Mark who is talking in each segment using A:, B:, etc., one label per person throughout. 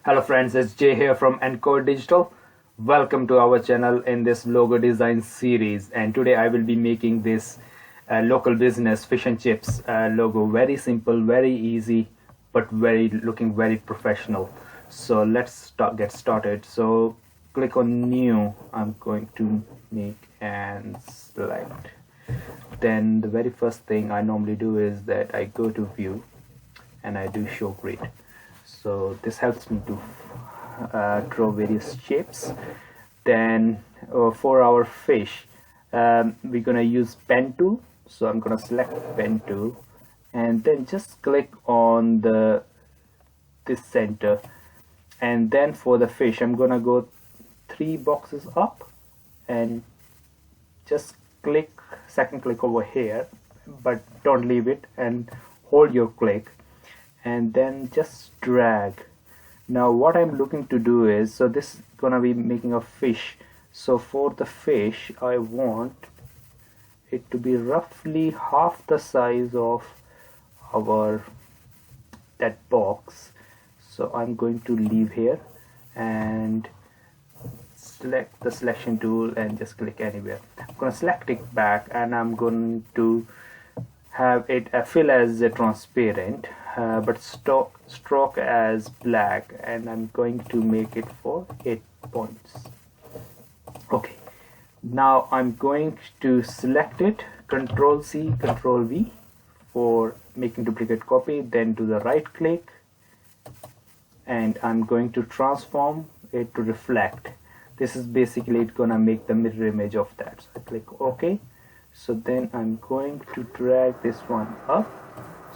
A: Hello friends, it's Jay here from Encore Digital. Welcome to our channel in this logo design series, and today I will be making this local business fish and chips logo. Very simple, very easy, but looking very professional. So let's get started. So click on new. I'm going to make and select. Then the very first thing I normally do is that I go to view and I do show grid. So this helps me to draw various shapes. Then for our fish, we're gonna use pen tool. So I'm gonna select pen tool and then just click on this center, and then for the fish I'm gonna go 3 boxes up and just second click over here, but don't leave it and hold your click and then just drag. Now what I'm looking to do is, so this is gonna be making a fish. So for the fish I want it to be roughly half the size of that box. So I'm going to leave here and select the selection tool and just click anywhere. I'm gonna select it back and I'm going to have it fill as a transparent, but stroke as black, and I'm going to make it for 8 points. Okay, now I'm going to select it, Control C, Control V for making duplicate copy, then do the right click and I'm going to transform it to reflect. This is basically it gonna make the mirror image of that. So I click OK. So then I'm going to drag this one up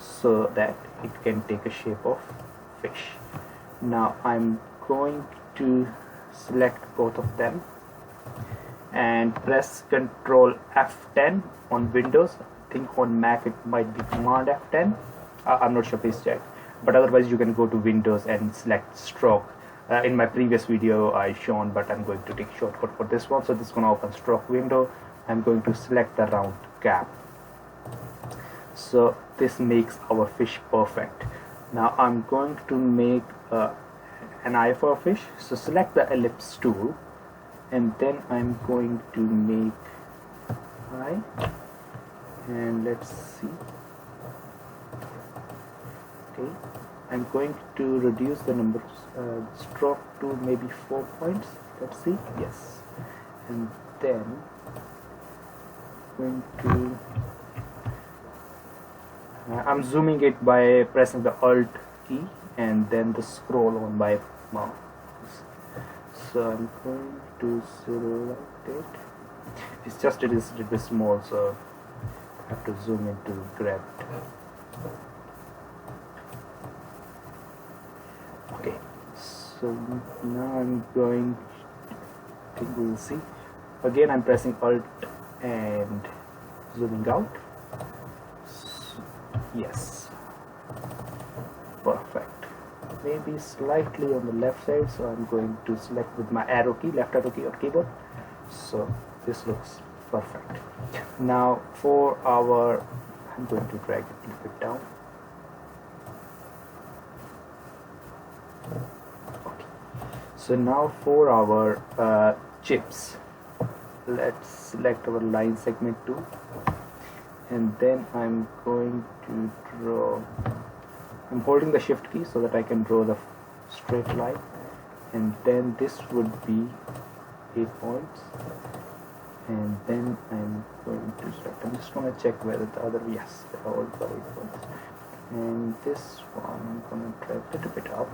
A: so that it can take a shape of fish. Now I'm going to select both of them and press Ctrl F10 on Windows. I think on Mac it might be Command F10. I'm not sure, please check. But otherwise you can go to Windows and select stroke. In my previous video I shown, but I'm going to take shortcut for this one. So this is going to open stroke window. I'm going to select the round cap. So this makes our fish perfect. Now I'm going to make an eye for a fish. So select the ellipse tool and then I'm going to make eye, and let's see. Okay, I'm going to reduce the number stroke to maybe 4 points. Let's see. Yes, and then going to I'm zooming it by pressing the Alt key and then the scroll on by mouse. So I'm going to select it. It's just it is a little bit small, so I have to zoom in to grab it. Okay, so now I'm going, I think we'll see. Again I'm pressing Alt and zooming out. Yes, perfect. Maybe slightly on the left side, so I'm going to select with my arrow key, left arrow key on keyboard. So this looks perfect. Now for our, I'm going to drag it a little bit down. Okay. So now for our chips, let's select our line segment tool and then I'm going to draw. I'm holding the shift key so that I can draw the straight line, and then this would be 8 points, and then I'm going to select. I'm just going to check whether the other, yes, they're all for 8 points, and this one I'm going to drag a little bit up.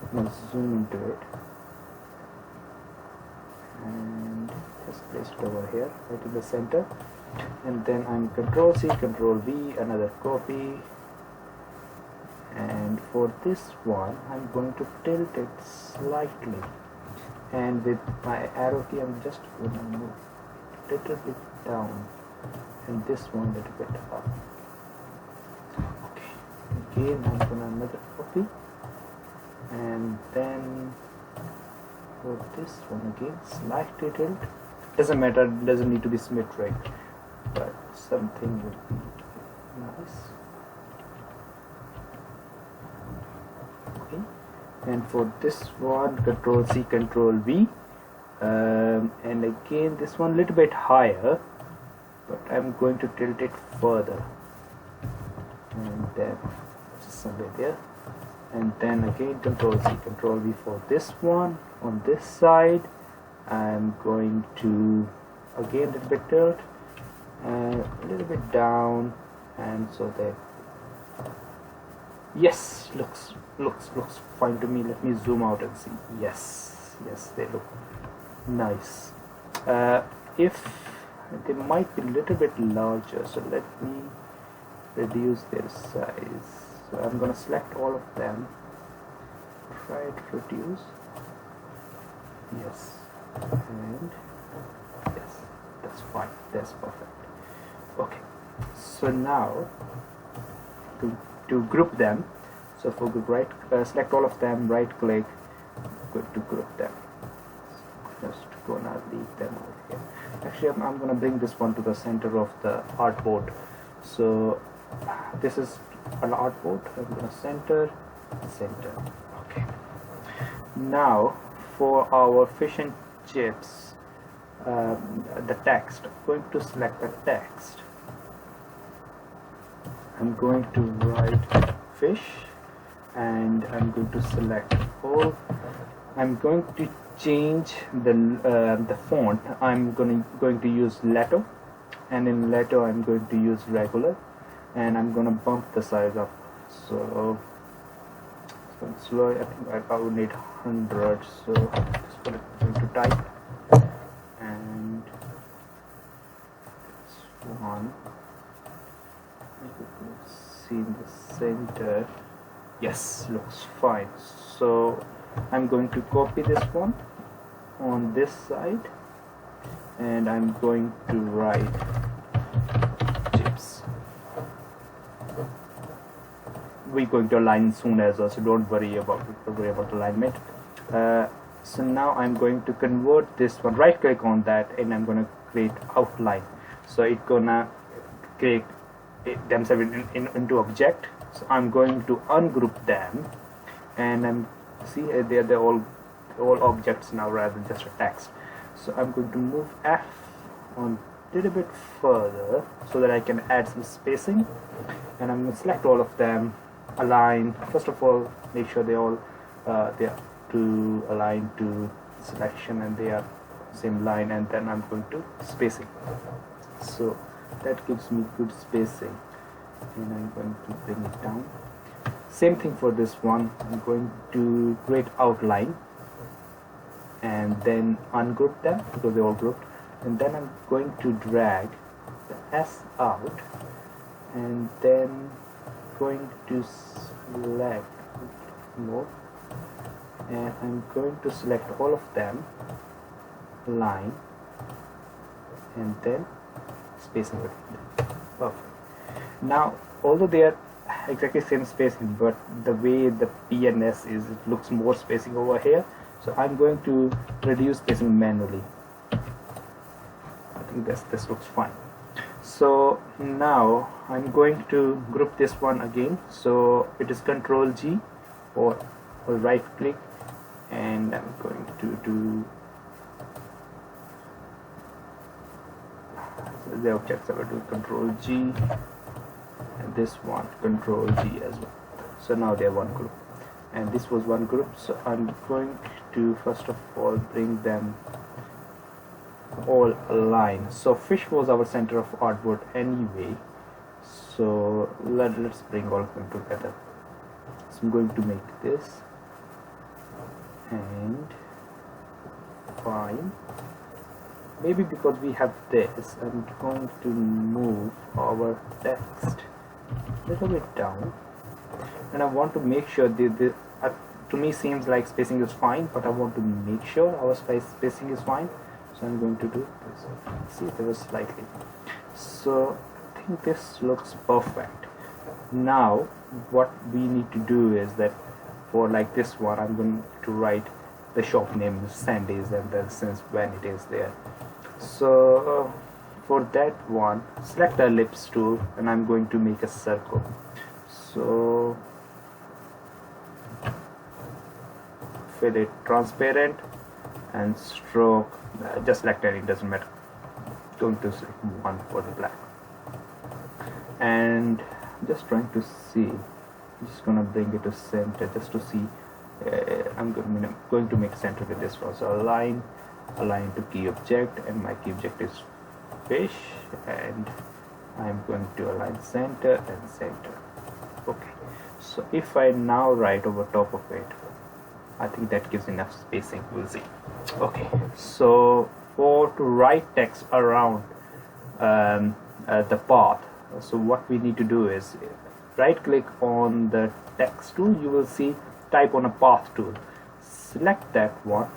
A: I'm going to zoom into it and just place it over here right in the center, and then I'm Control C, Control V, another copy, and for this one I'm going to tilt it slightly, and with my arrow key I'm just going to move it a little bit down and this one a little bit up. Okay, again I'm going to another copy, and then for this one again slightly tilt. Doesn't matter, doesn't need to be symmetric, but something would be nice. Okay, and for this one Control C, Control V, and again this one a little bit higher, but I'm going to tilt it further, and then just somewhere there, and then again Control C, Control V for this one. On this side I'm going to again a little bit tilt and a little bit down, and so that, yes, looks fine to me. Let me zoom out and see. Yes, they look nice. If they might be a little bit larger, so let me reduce their size. So I'm gonna select all of them, try to reduce, yes, and yes, that's fine, that's perfect. Okay, so now to group them, so for right, select all of them, right click, go to group them. Just gonna leave them over here. Actually, I'm gonna bring this one to the center of the artboard. So this is an artboard. I'm gonna center. Okay. Now for our fish and chips, the text. I'm going to select the text. I'm going to write fish, and I'm going to select all. I'm going to change the font. I'm going to use Leto, and in Leto I'm going to use regular, and I'm going to bump the size up. So slow. I think I would need 100. So just going to type, and this one. See in the center. Yes, looks fine. So I'm going to copy this one on this side, and I'm going to write chips. We're going to align soon as well, so don't worry about alignment. So now I'm going to convert this one, right click on that, and I'm going to create outline. So it's gonna create themselves into object. So I'm going to ungroup them, and I'm see they're all objects now rather than just a text. So I'm going to move F on a little bit further so that I can add some spacing, and I'm going to select all of them, align. First of all, make sure they all they are to align to selection and they are same line, and then I'm going to spacing. So that gives me good spacing, and I'm going to bring it down. Same thing for this one. I'm going to create outline and then ungroup them because they're all grouped, and then I'm going to drag the S out, and then going to select more, and I'm going to select all of them, line, and then spacing between them. Perfect. Now, although they are exactly same spacing, but the way the P and S is, it looks more spacing over here. So I'm going to reduce spacing manually. I think this looks fine. So now I'm going to group this one again. So it is Control G or right click, and I'm going to do the objects. I will do Control G, and this one Control G as well. So now they are one group, and this was one group. So I'm going to first of all bring them all aligned. So fish was our center of artboard anyway, so let's bring all of them together. So I'm going to make this and fine. Maybe because we have this, I'm going to move our text a little bit down, and I want to make sure to me seems like spacing is fine, but I want to make sure our spacing is fine. So I'm going to do this. See, there was slightly. So I think this looks perfect. Now what we need to do is that for like this one, I'm going to write the shop name is Sandy's and then since when it is there. So for that one, select the Ellipse tool, and I'm going to make a circle. So fill it transparent, and stroke, just select any, it doesn't matter. Going to select one for the black, and just trying to see, I'm just gonna bring it to center just to see. I'm going to make center with this one. So align to key object, and my key object is fish, and I'm going to align center and center. Okay, so if I now write over top of it, I think that gives enough spacing, we'll see. Okay, so to write text around the path, so what we need to do is right click on the text tool. You will see type on a path tool, select that one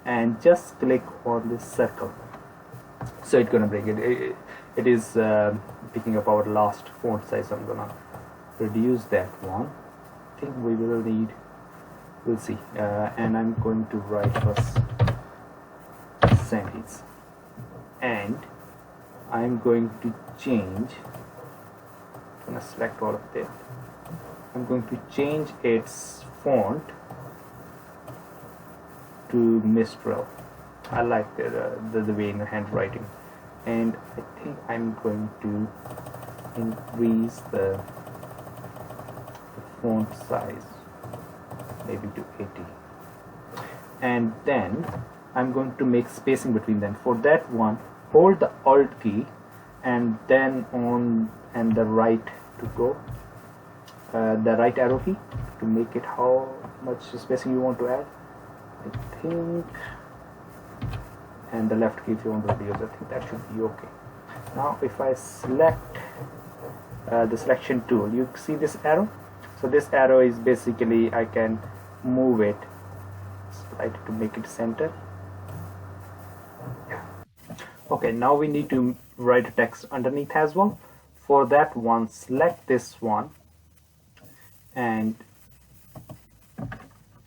A: and just click on this circle. So it's gonna bring it. It is picking up our last font size. I'm gonna reduce that one. I think we will need, we'll see. And I'm going to write first sentence, and I'm going to change. I'm gonna select all of this. I'm going to change its font to Mistral. I like the way in the handwriting, and I think I'm going to increase the font size maybe to 80, and then I'm going to make spacing between them. For that one, hold the Alt key and then on and the right to go, the right arrow key to make it how much spacing you want to add, I think, and the left key if you want to reduce. I think that should be okay. Now if I select the selection tool, you see this arrow. So this arrow is basically, I can move it, slide it to make it center. Yeah. Okay, now we need to write a text underneath as well. For that one, select this one and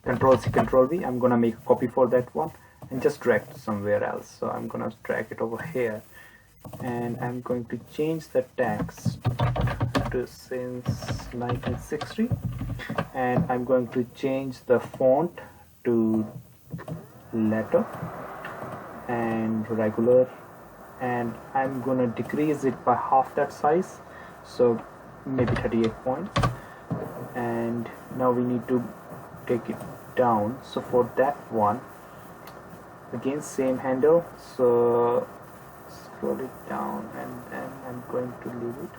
A: Control-C, Control-V. I'm gonna make a copy for that one and just drag it somewhere else. So I'm gonna drag it over here, and I'm going to change the text to since 1960, and I'm going to change the font to letter and regular, and I'm gonna decrease it by half that size, so maybe 38 points. And now we need to take it down. So for that one, again same handle, so scroll it down, and then I'm going to leave it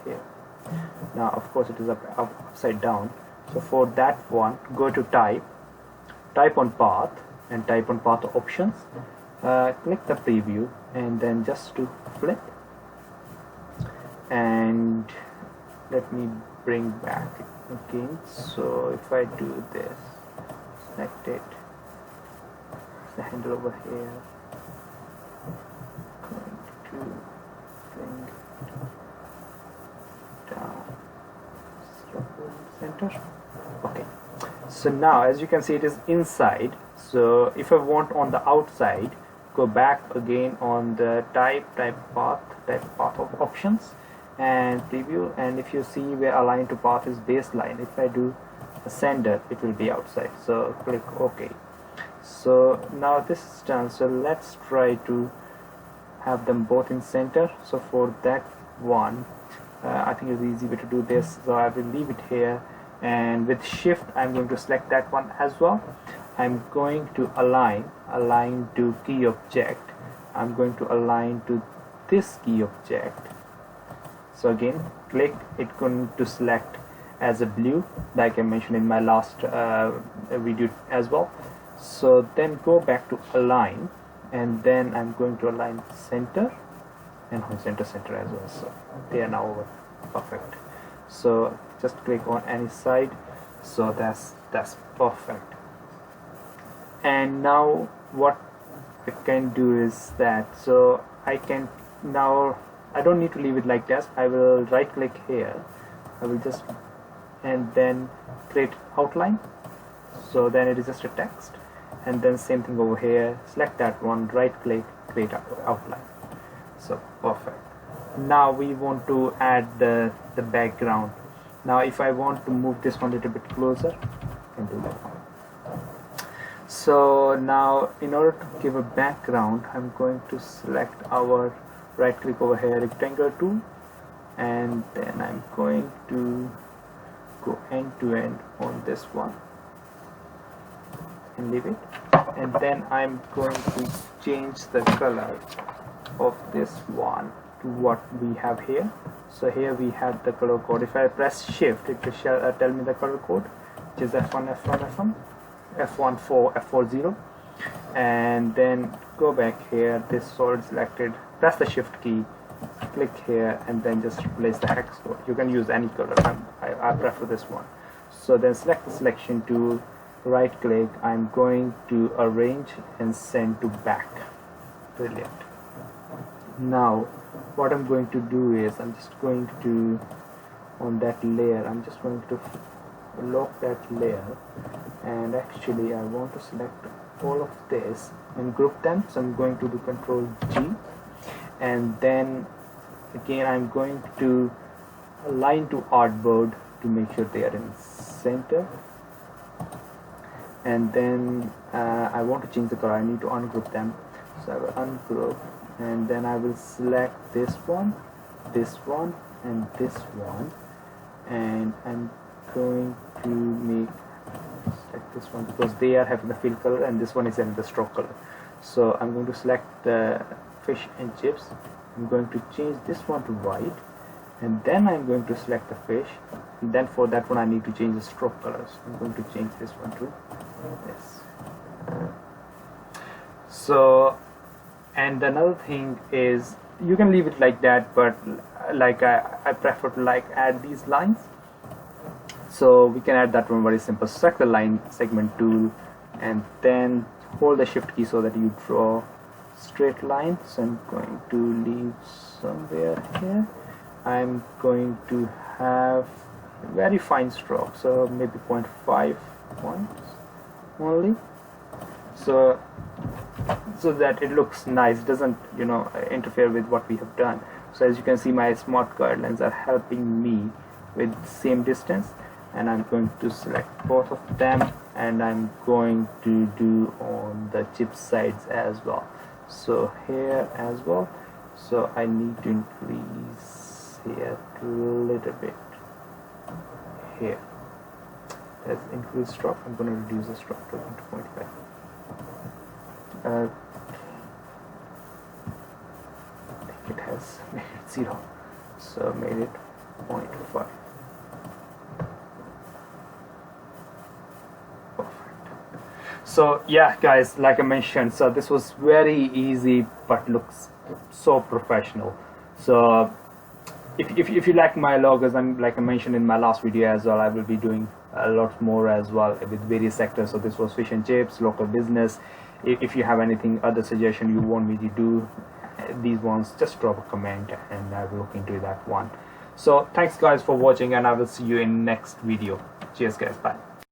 A: here. Now of course it is upside down, so for that one, go to type on path, and type on path options, click the preview, and then just to flip, and let me bring back again. So if I do this, select it, the handle over here, going to bring it down, center. Okay, so now as you can see it is inside. So if I want on the outside, go back again on the type path of options and preview, and if you see where align to path is baseline, if I do a sender, it will be outside. So click OK. So now this is done. So let's try to have them both in center. So for that one, I think it's easy way to do this. So I will leave it here, and with shift I'm going to select that one as well. I'm going to align to key object. I'm going to align to this key object. So again click, it's going to select as a blue like I mentioned in my last video as well. So then go back to align, and then I'm going to align center and center as well. So they are now over. Perfect. So just click on any side. So that's perfect. And now what I can do is that, so I can now, I don't need to leave it like that. I will right click here, I will just, and then create outline. So then it is just a text, and then same thing over here, select that one, right click, create outline. So perfect. Now we want to add the background. Now if I want to move this one a little bit closer, can do that. So now in order to give a background, I'm going to select our right click over here, rectangular tool, and then I'm going to go end to end on this one and leave it, and then I'm going to change the color of this one to what we have here. So here we have the color code. If I press shift, it will tell me the color code, which is F1, F1, F1, F14, F40, and then go back here, this solid selected, press the shift key, click here, and then just replace the hex code. You can use any color, I prefer this one. So then select the selection tool, right click, I'm going to arrange and send to back. Brilliant. Now what I'm going to do is I'm just going to, on that layer, I'm just going to lock that layer, and actually I want to select all of this and group them. So I'm going to do Control G, and then again I'm going to align to artboard to make sure they are in center, and then I want to change the color. I need to ungroup them, so I will ungroup, and then I will select this one, and this one, and I'm going to make select this one because they are having the fill color and this one is having the stroke color. So I'm going to select the fish and chips. I'm going to change this one to white, and then I'm going to select the fish, and then for that one I need to change the stroke colors. I'm going to change this one to this. So, and another thing is you can leave it like that, but like I prefer to like add these lines. So we can add that one very simple. Select the line segment tool and then hold the shift key so that you draw straight line. So I'm going to leave somewhere here. I'm going to have very fine stroke, so maybe 0.5 points only, so that it looks nice, doesn't interfere with what we have done. So as you can see, my smart guidelines are helping me with same distance, and I'm going to select both of them, and I'm going to do on the chip sides as well, so here as well. So I need to increase here a little bit here. Let's increase stroke. I'm going to reduce the stroke to 2.5. I think it has made it 0, so made it 0.5. So yeah guys, like I mentioned, so this was very easy but looks so professional. So if you like my logos, and like I mentioned in my last video as well, I will be doing a lot more as well with various sectors. So this was fish and chips, local business. If you have anything other suggestion you want me to do these ones, just drop a comment and I will look into that one. So thanks guys for watching, and I will see you in next video. Cheers guys, bye.